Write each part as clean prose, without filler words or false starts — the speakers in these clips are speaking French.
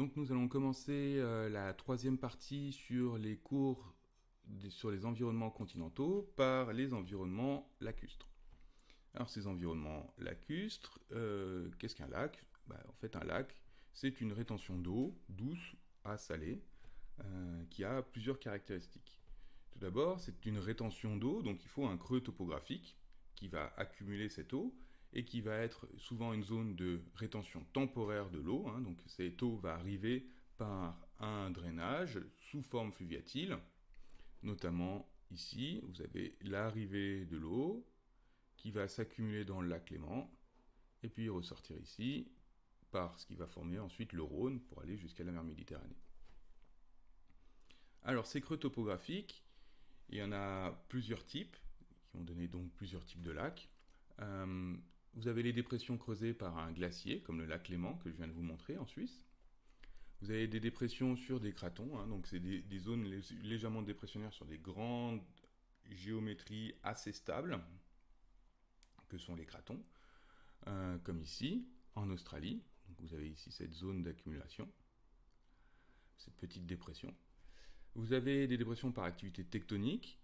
Donc nous allons commencer la troisième partie sur les cours sur les environnements continentaux par les environnements lacustres. Alors ces environnements lacustres, qu'est-ce qu'un lac? En fait un lac c'est une rétention d'eau douce à salée qui a plusieurs caractéristiques. Tout d'abord c'est une rétention d'eau, donc il faut un creux topographique qui va accumuler cette eau et qui va être souvent une zone de rétention temporaire de l'eau. Donc cette eau va arriver par un drainage sous forme fluviatile, notamment ici, vous avez l'arrivée de l'eau qui va s'accumuler dans le lac Léman, et puis ressortir ici par ce qui va former ensuite le Rhône pour aller jusqu'à la mer Méditerranée. Alors ces creux topographiques, il y en a plusieurs types, qui ont donné donc plusieurs types de lacs. Vous avez les dépressions creusées par un glacier, comme le lac Léman que je viens de vous montrer en Suisse. Vous avez des dépressions sur des cratons, donc c'est des zones légèrement dépressionnaires sur des grandes géométries assez stables, que sont les cratons, comme ici, en Australie. Donc vous avez ici cette zone d'accumulation, cette petite dépression. Vous avez des dépressions par activité tectonique,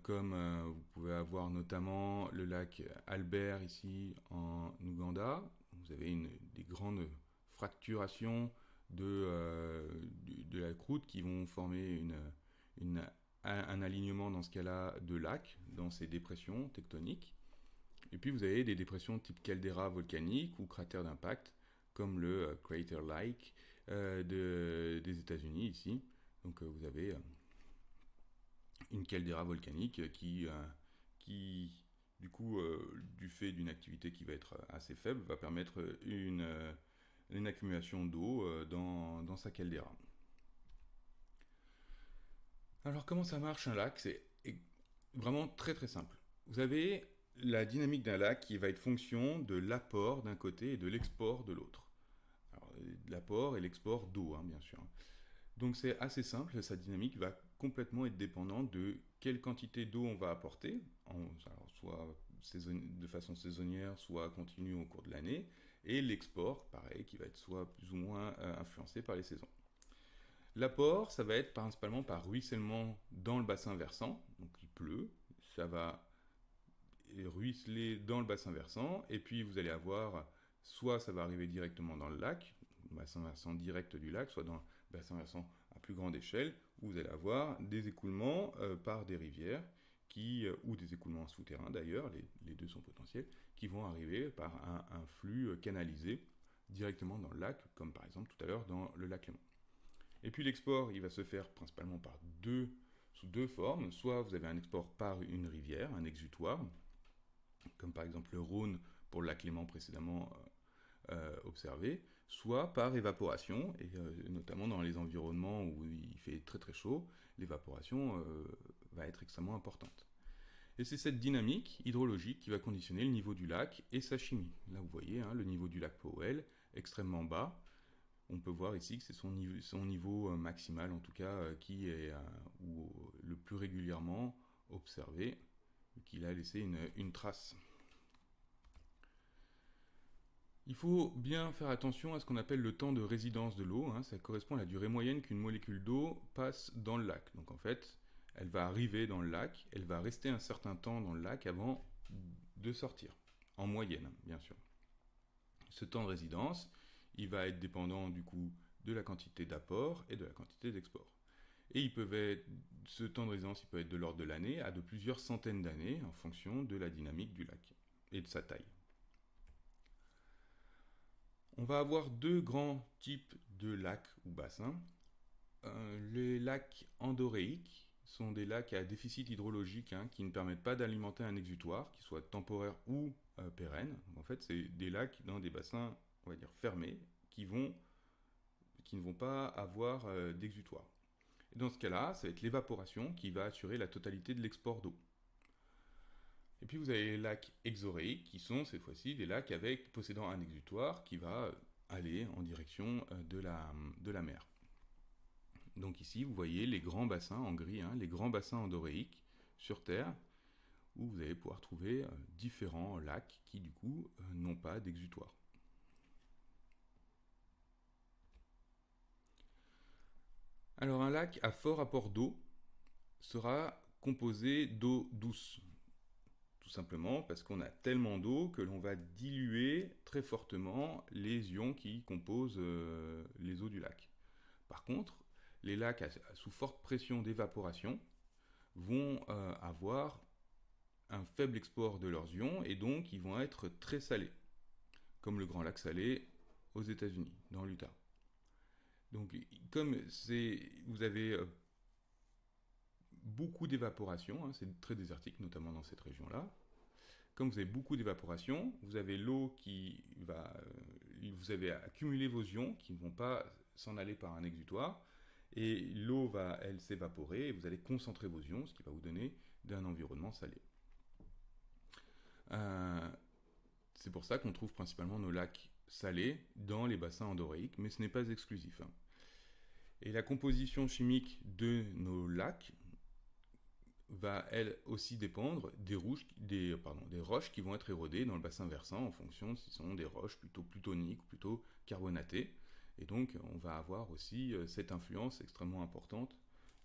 comme vous pouvez avoir notamment le lac Albert ici en Ouganda. Vous avez des grandes fracturations de la croûte qui vont former un alignement dans ce cas-là de lacs dans ces dépressions tectoniques. Et puis vous avez des dépressions type caldeira volcanique ou cratère d'impact, comme le Crater Lake des États-Unis ici. Donc vous avez une caldeira volcanique qui du coup, du fait d'une activité qui va être assez faible, va permettre une accumulation d'eau dans sa caldeira. Alors comment ça marche un lac? C'est vraiment très très simple. Vous avez la dynamique d'un lac qui va être fonction de l'apport d'un côté et de l'export de l'autre. Alors, l'apport et l'export d'eau, bien sûr. Donc c'est assez simple, sa dynamique va complètement être dépendante de quelle quantité d'eau on va apporter, soit de façon saisonnière, soit continue au cours de l'année, et l'export, pareil, qui va être soit plus ou moins influencé par les saisons. L'apport, ça va être principalement par ruissellement dans le bassin versant, donc il pleut, ça va ruisseler dans le bassin versant, et puis vous allez avoir, soit ça va arriver directement dans le lac, le bassin versant direct du lac, soit dans le bassin versant à plus grande échelle, où vous allez avoir des écoulements par des rivières, ou des écoulements souterrains d'ailleurs, les deux sont potentiels, qui vont arriver par un flux canalisé directement dans le lac, comme par exemple tout à l'heure dans le lac Léman. Et puis l'export, il va se faire principalement sous deux formes. Soit vous avez un export par une rivière, un exutoire, comme par exemple le Rhône pour le lac Léman précédemment observé, soit par évaporation, et notamment dans les environnements où il fait très très chaud, l'évaporation va être extrêmement importante. Et c'est cette dynamique hydrologique qui va conditionner le niveau du lac et sa chimie. Là vous voyez le niveau du lac Powell, extrêmement bas. On peut voir ici que c'est son niveau maximal, en tout cas, qui est le plus régulièrement observé, qu'il a laissé une trace. Il faut bien faire attention à ce qu'on appelle le temps de résidence de l'eau. Ça correspond à la durée moyenne qu'une molécule d'eau passe dans le lac. Donc en fait, elle va arriver dans le lac, elle va rester un certain temps dans le lac avant de sortir, en moyenne, bien sûr. Ce temps de résidence, il va être dépendant du coup de la quantité d'apport et de la quantité d'export. Et ce temps de résidence, il peut être de l'ordre de l'année à de plusieurs centaines d'années en fonction de la dynamique du lac et de sa taille. On va avoir deux grands types de lacs ou bassins. Les lacs endoréiques sont des lacs à déficit hydrologique qui ne permettent pas d'alimenter un exutoire, qui soit temporaire ou pérenne. Donc, en fait, c'est des lacs dans des bassins, on va dire, fermés, qui ne vont pas avoir d'exutoire. Et dans ce cas-là, ça va être l'évaporation qui va assurer la totalité de l'export d'eau. Et puis vous avez les lacs exoréiques, qui sont cette fois-ci des lacs possédant un exutoire qui va aller en direction de la mer. Donc ici, vous voyez les grands bassins en gris, les grands bassins endoréiques sur Terre, où vous allez pouvoir trouver différents lacs qui, du coup, n'ont pas d'exutoire. Alors un lac à fort apport d'eau sera composé d'eau douce. Tout simplement parce qu'on a tellement d'eau que l'on va diluer très fortement les ions qui composent les eaux du lac. Par contre, les lacs sous forte pression d'évaporation vont avoir un faible export de leurs ions et donc ils vont être très salés, comme le Grand Lac Salé aux États-Unis, dans l'Utah. Donc, comme vous avez beaucoup d'évaporation, hein, c'est très désertique, notamment dans cette région-là. Comme vous avez beaucoup d'évaporation, vous avez l'eau qui va. Vous avez accumulé vos ions qui ne vont pas s'en aller par un exutoire, et l'eau va, elle, s'évaporer, et vous allez concentrer vos ions, ce qui va vous donner un environnement salé. C'est pour ça qu'on trouve principalement nos lacs salés dans les bassins endoréiques, mais ce n'est pas exclusif. Hein. Et la composition chimique de nos lacs va elle aussi dépendre des roches qui vont être érodées dans le bassin versant en fonction de si ce sont des roches plutôt plutoniques ou plutôt carbonatées. Et donc on va avoir aussi cette influence extrêmement importante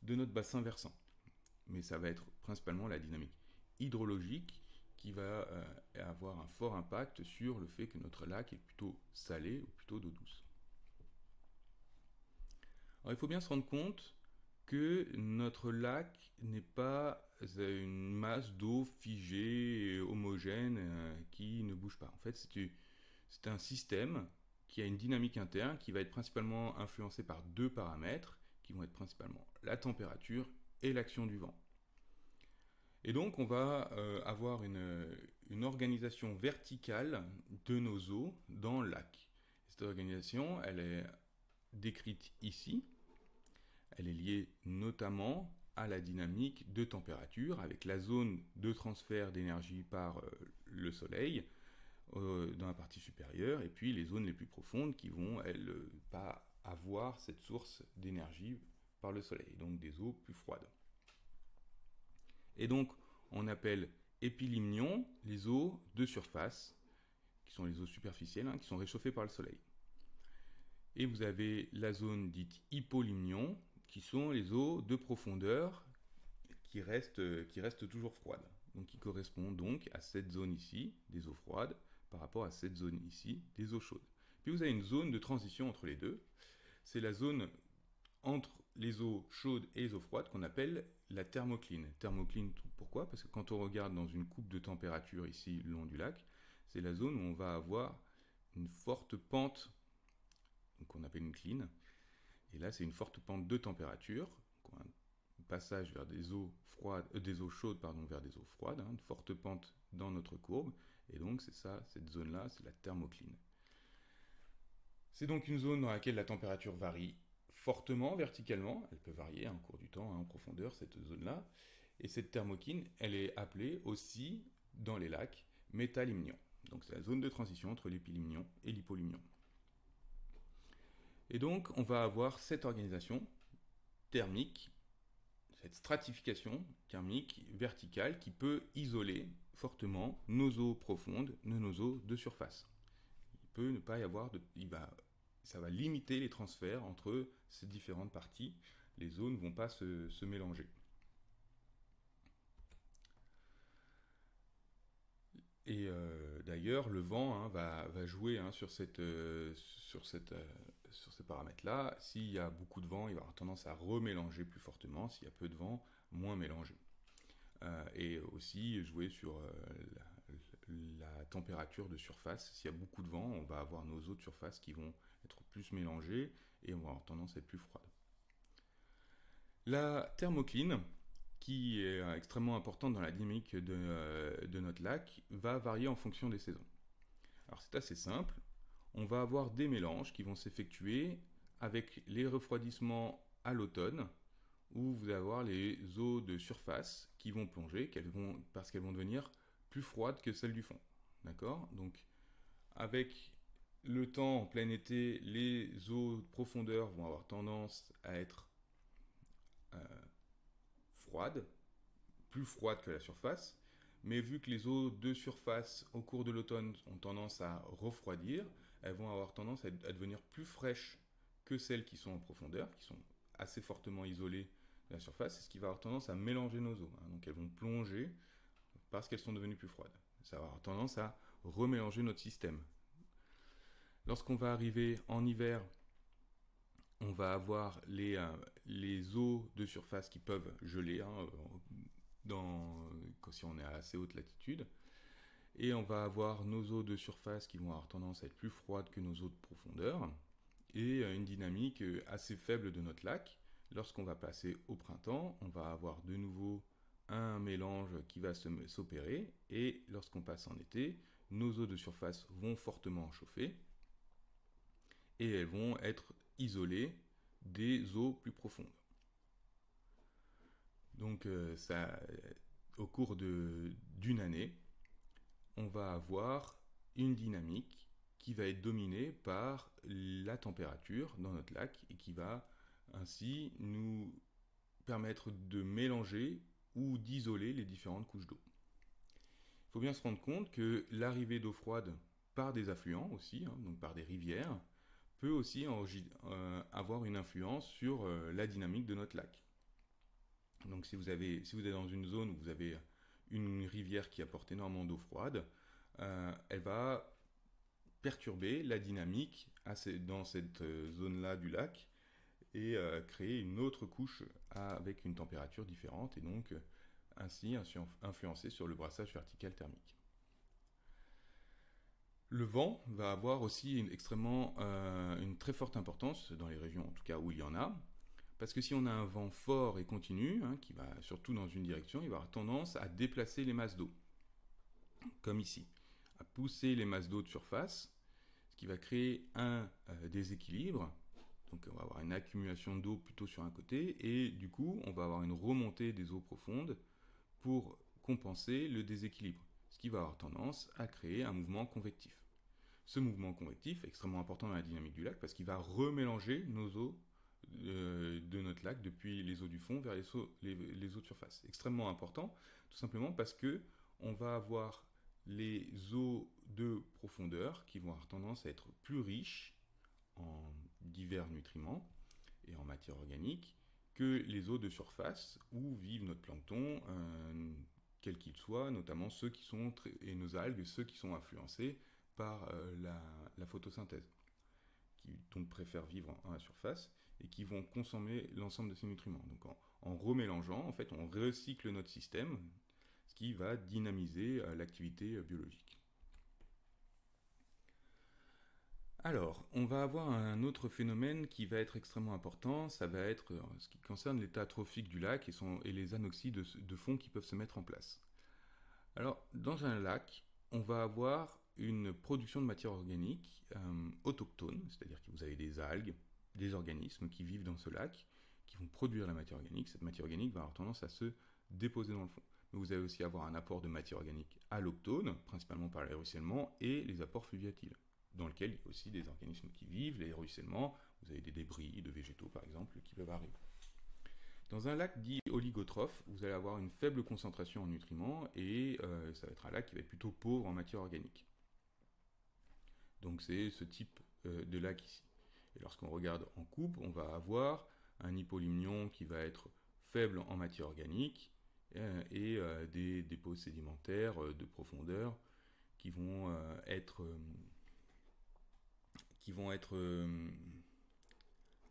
de notre bassin versant. Mais ça va être principalement la dynamique hydrologique qui va avoir un fort impact sur le fait que notre lac est plutôt salé ou plutôt d'eau douce. Alors il faut bien se rendre compte que notre lac n'est pas une masse d'eau figée, homogène, qui ne bouge pas. En fait, c'est un système qui a une dynamique interne qui va être principalement influencée par deux paramètres, qui vont être principalement la température et l'action du vent. Et donc, on va avoir une organisation verticale de nos eaux dans le lac. Cette organisation, elle est décrite ici. Elle est liée notamment à la dynamique de température, avec la zone de transfert d'énergie par le Soleil dans la partie supérieure, et puis les zones les plus profondes qui vont, elles, pas avoir cette source d'énergie par le Soleil, donc des eaux plus froides. Et donc, on appelle épilimnions les eaux de surface, qui sont les eaux superficielles, hein, qui sont réchauffées par le Soleil. Et vous avez la zone dite hypolimnion, qui sont les eaux de profondeur qui restent toujours froides. Donc qui correspondent donc à cette zone ici, des eaux froides, par rapport à cette zone ici, des eaux chaudes. Puis vous avez une zone de transition entre les deux. C'est la zone entre les eaux chaudes et les eaux froides qu'on appelle la thermocline. Thermocline, pourquoi? Parce que quand on regarde dans une coupe de température ici le long du lac, c'est la zone où on va avoir une forte pente, qu'on appelle une cline. Et là, c'est une forte pente de température, un passage vers des eaux froides, des eaux chaudes vers des eaux froides, hein, une forte pente dans notre courbe. Et donc, c'est ça, cette zone-là, c'est la thermocline. C'est donc une zone dans laquelle la température varie fortement verticalement. Elle peut varier au cours du temps, en profondeur, cette zone-là. Et cette thermocline, elle est appelée aussi, dans les lacs, métalimnion. Donc c'est la zone de transition entre l'épilimnion et l'hypolimnion. Et donc on va avoir cette organisation thermique, cette stratification thermique verticale qui peut isoler fortement nos eaux profondes de nos eaux de surface. Il peut ne pas y avoir ça va limiter les transferts entre ces différentes parties. Les eaux ne vont pas se mélanger. Et d'ailleurs, le vent va jouer sur ces paramètres-là. S'il y a beaucoup de vent, il va avoir tendance à remélanger plus fortement. S'il y a peu de vent, moins mélanger. Et aussi jouer sur la température de surface. S'il y a beaucoup de vent, on va avoir nos eaux de surface qui vont être plus mélangées et on va avoir tendance à être plus froides. La thermocline, qui est extrêmement importante dans la dynamique de notre lac, va varier en fonction des saisons. Alors c'est assez simple, on va avoir des mélanges qui vont s'effectuer avec les refroidissements à l'automne, où vous allez avoir les eaux de surface qui vont plonger, parce qu'elles vont devenir plus froides que celles du fond. D'accord? Donc avec le temps en plein été, les eaux de profondeur vont avoir tendance à être froides, plus froides que la surface, mais vu que les eaux de surface au cours de l'automne ont tendance à refroidir, elles vont avoir tendance à devenir plus fraîches que celles qui sont en profondeur, qui sont assez fortement isolées de la surface, c'est ce qui va avoir tendance à mélanger nos eaux, hein. Donc elles vont plonger parce qu'elles sont devenues plus froides. Ça va avoir tendance à remélanger notre système. Lorsqu'on va arriver en hiver, on va avoir les eaux de surface qui peuvent geler, hein, si on est à assez haute latitude. Et on va avoir nos eaux de surface qui vont avoir tendance à être plus froides que nos eaux de profondeur. Et une dynamique assez faible de notre lac. Lorsqu'on va passer au printemps, on va avoir de nouveau un mélange qui va s'opérer. Et lorsqu'on passe en été, nos eaux de surface vont fortement chauffer. Et elles vont être isolées des eaux plus profondes. Donc au cours d'une année, on va avoir une dynamique qui va être dominée par la température dans notre lac et qui va ainsi nous permettre de mélanger ou d'isoler les différentes couches d'eau. Il faut bien se rendre compte que l'arrivée d'eau froide par des affluents aussi, hein, donc par des rivières, peut aussi avoir une influence sur la dynamique de notre lac. Donc si vous êtes dans une zone où vous avez une rivière qui apporte énormément d'eau froide, elle va perturber la dynamique dans cette zone-là du lac et créer une autre couche avec une température différente et donc ainsi influencer sur le brassage vertical thermique. Le vent va avoir aussi une très forte importance dans les régions en tout cas où il y en a, parce que si on a un vent fort et continu, hein, qui va surtout dans une direction, il va avoir tendance à déplacer les masses d'eau, comme ici, à pousser les masses d'eau de surface, ce qui va créer un déséquilibre. Donc on va avoir une accumulation d'eau plutôt sur un côté, et du coup on va avoir une remontée des eaux profondes pour compenser le déséquilibre, ce qui va avoir tendance à créer un mouvement convectif. Ce mouvement convectif est extrêmement important dans la dynamique du lac parce qu'il va remélanger nos eaux de notre lac depuis les eaux du fond vers les eaux de surface. Extrêmement important, tout simplement parce que on va avoir les eaux de profondeur qui vont avoir tendance à être plus riches en divers nutriments et en matière organique que les eaux de surface où vivent notre plancton, quel qu'il soit, notamment ceux qui sont et nos algues, ceux qui sont influencés par la photosynthèse, qui donc préfèrent vivre à la surface et qui vont consommer l'ensemble de ces nutriments. Donc en remélangeant, en fait, on recycle notre système, ce qui va dynamiser l'activité biologique. Alors, on va avoir un autre phénomène qui va être extrêmement important, ça va être ce qui concerne l'état trophique du lac et les anoxies de fond qui peuvent se mettre en place. Alors, dans un lac, on va avoir une production de matière organique autochtone, c'est-à-dire que vous avez des algues, des organismes qui vivent dans ce lac, qui vont produire la matière organique. Cette matière organique va avoir tendance à se déposer dans le fond. Mais vous allez aussi avoir un apport de matière organique alloctone, principalement par les ruissellements, et les apports fluviatiles, dans lesquels il y a aussi des organismes qui vivent, les ruissellements, vous avez des débris de végétaux par exemple qui peuvent arriver. Dans un lac dit oligotrophe, vous allez avoir une faible concentration en nutriments et ça va être un lac qui va être plutôt pauvre en matière organique. Donc c'est ce type de lac ici. Et lorsqu'on regarde en coupe, on va avoir un hypolimnion qui va être faible en matière organique et des dépôts sédimentaires de profondeur qui vont être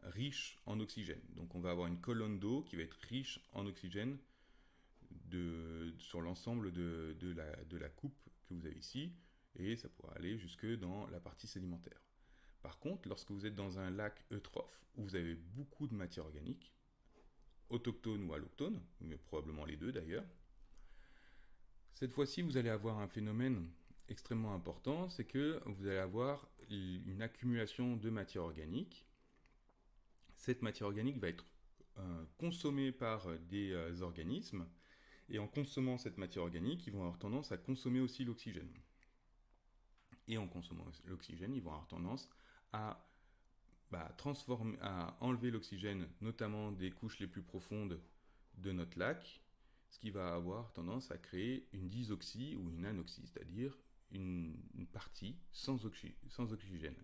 riches en oxygène. Donc on va avoir une colonne d'eau qui va être riche en oxygène sur l'ensemble de la coupe que vous avez ici, et ça pourra aller jusque dans la partie sédimentaire. Par contre, lorsque vous êtes dans un lac eutrophe, où vous avez beaucoup de matière organique, autochtone ou alloctone, mais probablement les deux d'ailleurs, cette fois-ci vous allez avoir un phénomène extrêmement important, c'est que vous allez avoir une accumulation de matière organique. Cette matière organique va être consommée par des organismes, et en consommant cette matière organique, ils vont avoir tendance à consommer aussi l'oxygène. Et en consommant l'oxygène, ils vont avoir tendance à enlever l'oxygène, notamment des couches les plus profondes de notre lac, ce qui va avoir tendance à créer une dysoxie ou une anoxie, c'est-à-dire une partie sans oxygène.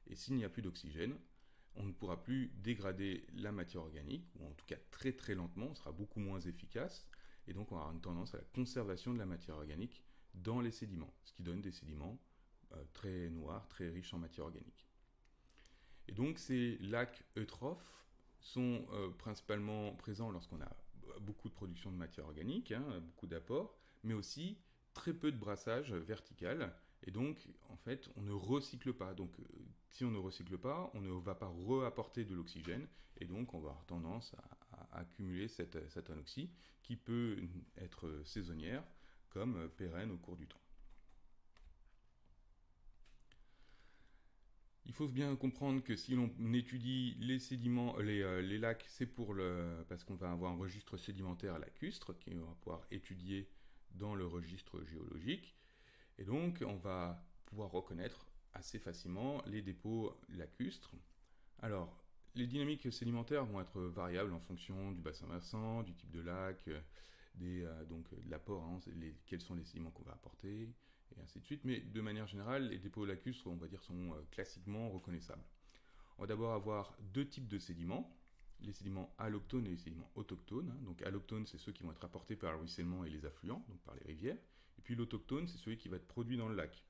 Et s'il n'y a plus d'oxygène, on ne pourra plus dégrader la matière organique, ou en tout cas très très lentement, on sera beaucoup moins efficace, et donc on aura une tendance à la conservation de la matière organique dans les sédiments, ce qui donne des sédiments très noirs, très riches en matière organique. Et donc ces lacs eutrophes sont principalement présents lorsqu'on a beaucoup de production de matière organique, beaucoup d'apports, mais aussi très peu de brassage vertical. Et donc, en fait, on ne recycle pas. Donc, si on ne recycle pas, on ne va pas reapporter de l'oxygène. Et donc, on va avoir tendance à accumuler cette anoxie qui peut être saisonnière comme pérenne au cours du temps. Il faut bien comprendre que si l'on étudie les sédiments, les lacs, c'est parce qu'on va avoir un registre sédimentaire lacustre qu'on va pouvoir étudier dans le registre géologique. Et donc, on va pouvoir reconnaître assez facilement les dépôts lacustres. Alors, les dynamiques sédimentaires vont être variables en fonction du bassin versant, du type de lac, donc de l'apport, quels sont les sédiments qu'on va apporter, et ainsi de suite. Mais de manière générale, les dépôts lacustres, on va dire, sont classiquement reconnaissables. On va d'abord avoir deux types de sédiments, les sédiments alloctones et les sédiments autochtones. Donc alloctones, c'est ceux qui vont être apportés par le ruissellement et les affluents, donc par les rivières. Et puis l'autochtone, c'est celui qui va être produit dans le lac.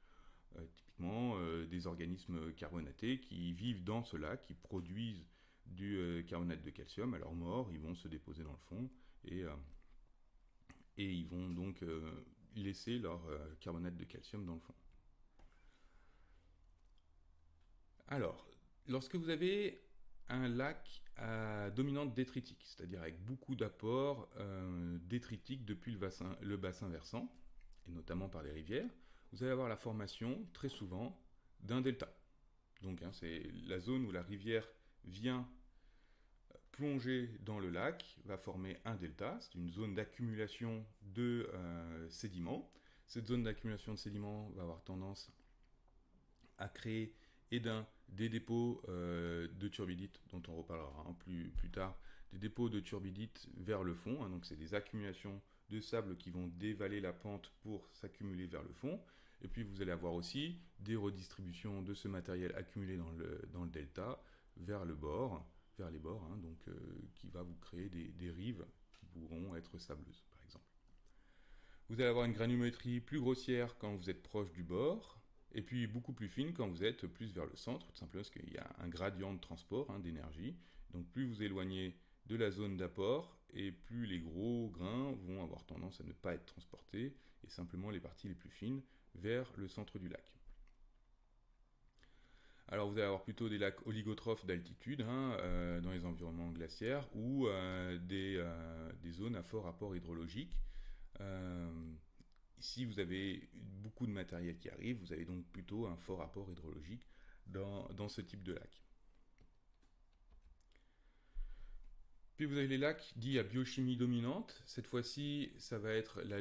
Typiquement, des organismes carbonatés qui vivent dans ce lac, qui produisent du carbonate de calcium. À leur mort, ils vont se déposer dans le fond et ils vont donc laisser leur carbonate de calcium dans le fond. Alors, lorsque vous avez un lac à dominante détritique, c'est-à-dire avec beaucoup d'apports détritiques depuis le bassin versant, et notamment par les rivières, vous allez avoir la formation, très souvent, d'un delta. Donc, c'est la zone où la rivière vient plonger dans le lac, va former un delta, c'est une zone d'accumulation de sédiments. Cette zone d'accumulation de sédiments va avoir tendance à créer des dépôts de turbidites, dont on reparlera plus tard, des dépôts de turbidites vers le fond, donc c'est des accumulations de sable qui vont dévaler la pente pour s'accumuler vers le fond. Et puis vous allez avoir aussi des redistributions de ce matériel accumulé dans le delta vers les bords, qui va vous créer des rives qui pourront être sableuses, par exemple. Vous allez avoir une granulométrie plus grossière quand vous êtes proche du bord, et puis beaucoup plus fine quand vous êtes plus vers le centre, tout simplement parce qu'il y a un gradient de transport d'énergie. Donc plus vous éloignez de la zone d'apport, et plus les gros grains vont avoir tendance à ne pas être transportés, et simplement les parties les plus fines vers le centre du lac. Alors vous allez avoir plutôt des lacs oligotrophes d'altitude dans les environnements glaciaires ou des zones à fort apport hydrologique. Ici vous avez beaucoup de matériel qui arrive, vous avez donc plutôt un fort apport hydrologique dans ce type de lac. Puis vous avez les lacs dits à biochimie dominante. Cette fois-ci, ça va être le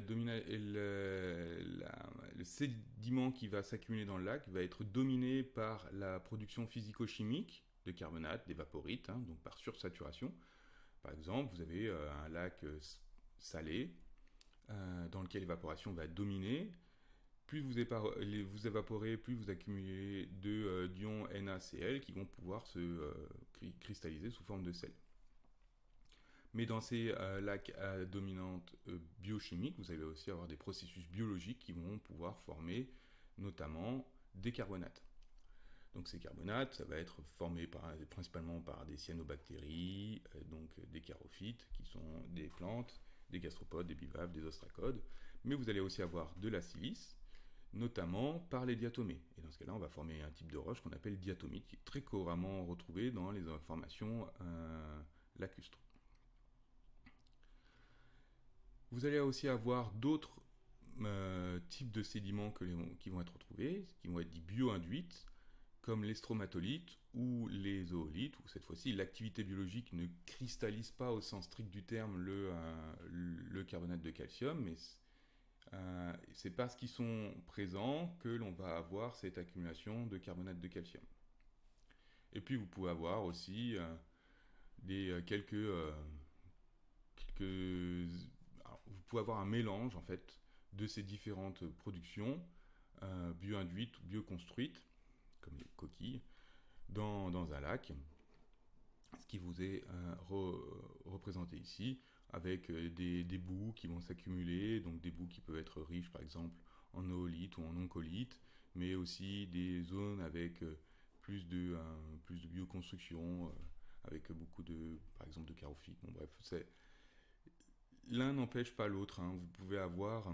sédiment qui va s'accumuler dans le lac va être dominé par la production physico-chimique de carbonate, d'évaporite, donc par sursaturation. Par exemple, vous avez un lac salé dans lequel l'évaporation va dominer. Plus vous évaporez, plus vous accumulez d'ions NaCl qui vont pouvoir se cristalliser sous forme de sel. Mais dans ces lacs à dominante biochimique, vous allez aussi avoir des processus biologiques qui vont pouvoir former notamment des carbonates. Donc ces carbonates, ça va être formé principalement par des cyanobactéries, donc des charophytes, qui sont des plantes, des gastropodes, des bivalves, des ostracodes. Mais vous allez aussi avoir de la silice, notamment par les diatomées. Et dans ce cas-là, on va former un type de roche qu'on appelle diatomite, qui est très couramment retrouvé dans les formations lacustres. Vous allez aussi avoir d'autres types de sédiments qui vont être retrouvés, qui vont être dits bio-induites, comme les stromatolites ou les zoolites, où cette fois-ci l'activité biologique ne cristallise pas au sens strict du terme le carbonate de calcium, mais c'est parce qu'ils sont présents que l'on va avoir cette accumulation de carbonate de calcium. Et puis vous pouvez avoir aussi vous pouvez avoir un mélange en fait de ces différentes productions bio-induites ou bio-construites, comme les coquilles, dans un lac. ce qui vous est représenté ici, avec des boues qui vont s'accumuler, donc des boues qui peuvent être riches par exemple en oolite ou en oncolite, mais aussi des zones avec plus de bioconstruction, avec beaucoup de, par exemple, de charophytes. Bon, bref, l'un n'empêche pas l'autre, hein. Vous pouvez avoir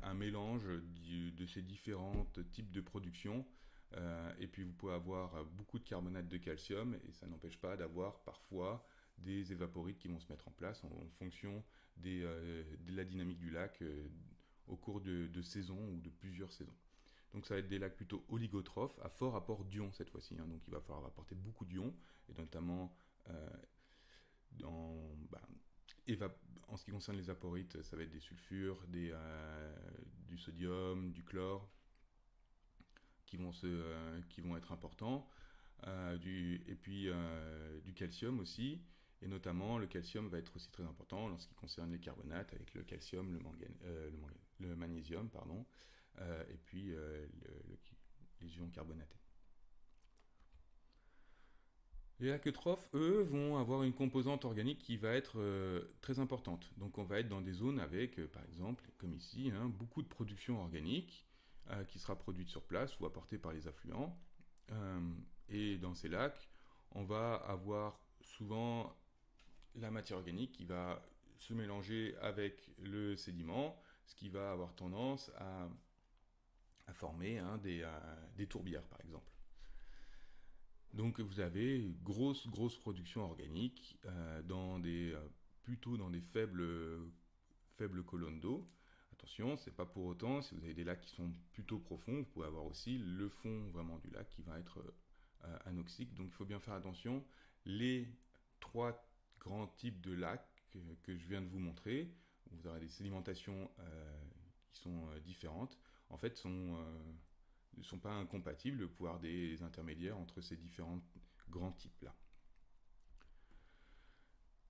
un mélange de ces différents types de production. Et puis vous pouvez avoir beaucoup de carbonate de calcium et ça n'empêche pas d'avoir parfois des évaporites qui vont se mettre en place en fonction de la dynamique du lac au cours de saisons ou de plusieurs saisons. Donc ça va être des lacs plutôt oligotrophes à fort apport d'ions cette fois-ci, hein. Donc il va falloir apporter beaucoup d'ions et notamment dans, bah, en ce qui concerne les aporites, ça va être des sulfures, du sodium, du chlore, qui vont être importants, et puis du calcium aussi, et notamment le calcium va être aussi très important en ce qui concerne les carbonates, avec le calcium, le magnésium, pardon, et puis les ions carbonatés. Les lacotrophes, eux, vont avoir une composante organique qui va être très importante. Donc on va être dans des zones avec, par exemple, comme ici, hein, beaucoup de production organique qui sera produite sur place ou apportée par les affluents. Et dans ces lacs, on va avoir souvent la matière organique qui va se mélanger avec le sédiment, ce qui va avoir tendance à former, hein, des tourbières, par exemple. Donc vous avez grosse production organique plutôt dans des faibles colonnes d'eau. Attention, c'est pas pour autant, si vous avez des lacs qui sont plutôt profonds, vous pouvez avoir aussi le fond vraiment du lac qui va être anoxique. Donc il faut bien faire attention. Les trois grands types de lacs que je viens de vous montrer, où vous aurez des sédimentations qui sont différentes, en fait ne sont pas incompatibles de pouvoir des intermédiaires entre ces différents grands types-là.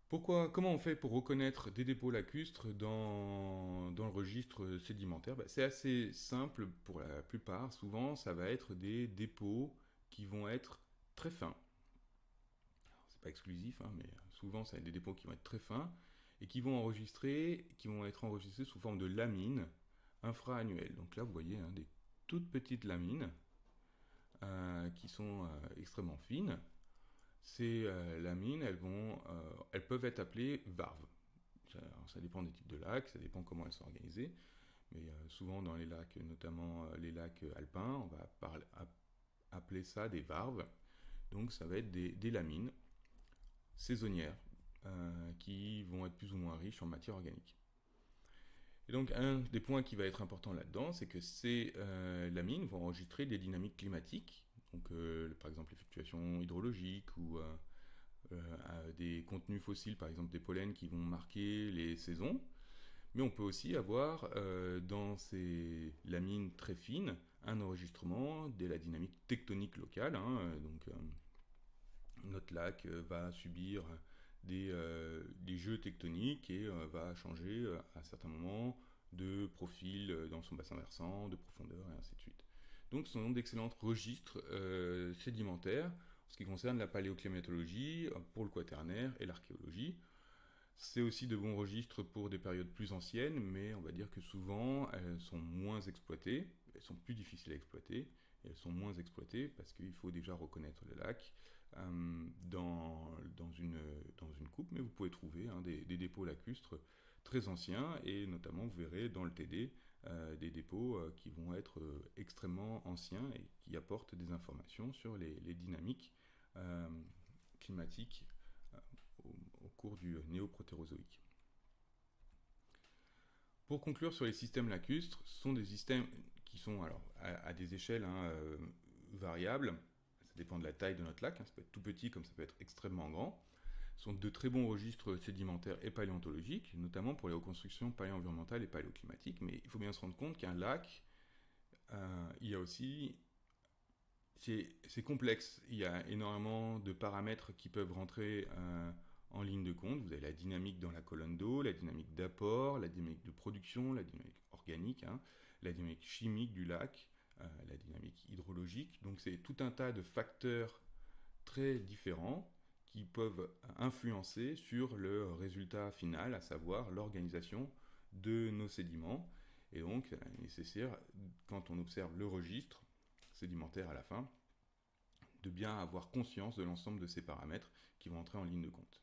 Comment on fait pour reconnaître des dépôts lacustres dans le registre sédimentaire? C'est assez simple pour la plupart. Souvent, ça va être des dépôts qui vont être très fins. C'est pas exclusif, hein, mais souvent, ça va être des dépôts qui vont être très fins et qui vont être enregistrés sous forme de lamines infra-annuelles. Donc là, vous voyez, hein, des toutes petites lamines qui sont extrêmement fines. Ces lamines, elles peuvent être appelées varves. Ça dépend des types de lacs, ça dépend comment elles sont organisées. Mais souvent dans les lacs, notamment les lacs alpins, on va appeler ça des varves. Donc ça va être des lamines saisonnières qui vont être plus ou moins riches en matière organique. Et donc un des points qui va être important là-dedans, c'est que ces lamines vont enregistrer des dynamiques climatiques, donc par exemple les fluctuations hydrologiques ou des contenus fossiles, par exemple des pollens qui vont marquer les saisons. Mais on peut aussi avoir dans ces lamines très fines un enregistrement de la dynamique tectonique locale, hein. Donc notre lac va subir des jeux tectoniques et va changer à certains moments de profil dans son bassin versant, de profondeur et ainsi de suite. Donc ce sont d'excellents registres sédimentaires en ce qui concerne la paléoclimatologie pour le quaternaire et l'archéologie. C'est aussi de bons registres pour des périodes plus anciennes, mais on va dire que souvent elles sont moins exploitées, elles sont plus difficiles à exploiter, et elles sont moins exploitées parce qu'il faut déjà reconnaître le lac dans une coupe, mais vous pouvez trouver, hein, des dépôts lacustres très anciens, et notamment vous verrez dans le TD des dépôts qui vont être extrêmement anciens et qui apportent des informations sur les dynamiques climatiques au cours du néoprotérozoïque. Pour conclure sur les systèmes lacustres, ce sont des systèmes qui sont alors à des échelles, hein, variables. Ça dépend de la taille de notre lac, hein, ça peut être tout petit comme ça peut être extrêmement grand. Ce sont de très bons registres sédimentaires et paléontologiques, notamment pour les reconstructions paléo-environnementales et paléoclimatiques. Mais il faut bien se rendre compte qu'un lac, il y a aussi c'est complexe. Il y a énormément de paramètres qui peuvent rentrer en ligne de compte. Vous avez la dynamique dans la colonne d'eau, la dynamique d'apport, la dynamique de production, la dynamique organique, hein, la dynamique chimique du lac, la dynamique hydrologique. Donc c'est tout un tas de facteurs très différents qui peuvent influencer sur le résultat final, à savoir l'organisation de nos sédiments. Et donc, il est nécessaire, quand on observe le registre sédimentaire à la fin, de bien avoir conscience de l'ensemble de ces paramètres qui vont entrer en ligne de compte.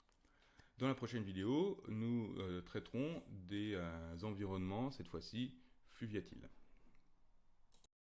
Dans la prochaine vidéo, nous traiterons des environnements, cette fois-ci fluviatiles.